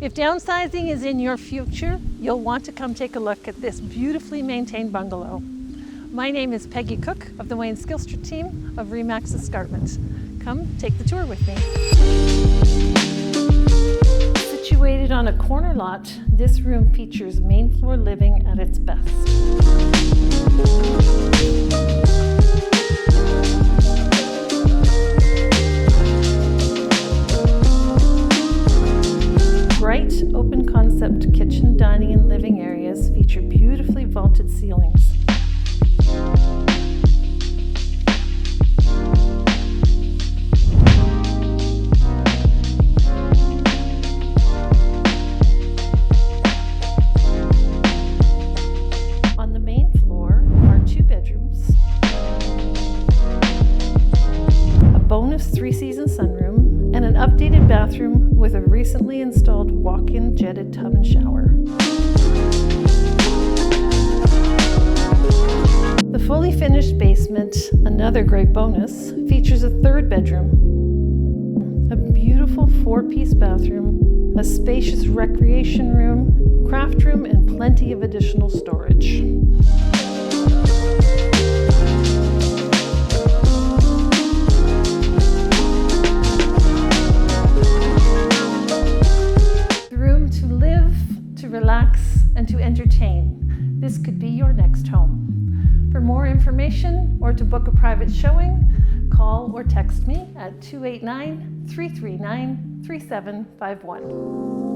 If downsizing is in your future, you'll want to come take a look at this beautifully maintained bungalow. My name is Peggy Cook of the Wayne Skillstreet team of Remax Escarpment. Come take the tour with me. Situated on a corner lot, this room features main floor living at its best. Bright, open concept kitchen, dining, and living areas feature beautifully vaulted ceilings. On the main floor are 2 bedrooms, a bonus 3-season sunroom, and an updated bathroom with a recently installed walk-in jetted tub and shower. The fully finished basement, another great bonus, features a 3rd bedroom, a beautiful 4-piece bathroom, a spacious recreation room, craft room, and plenty of additional storage. Relax and to entertain. This could be your next home. For more information or to book a private showing, call or text me at 289-339-3751.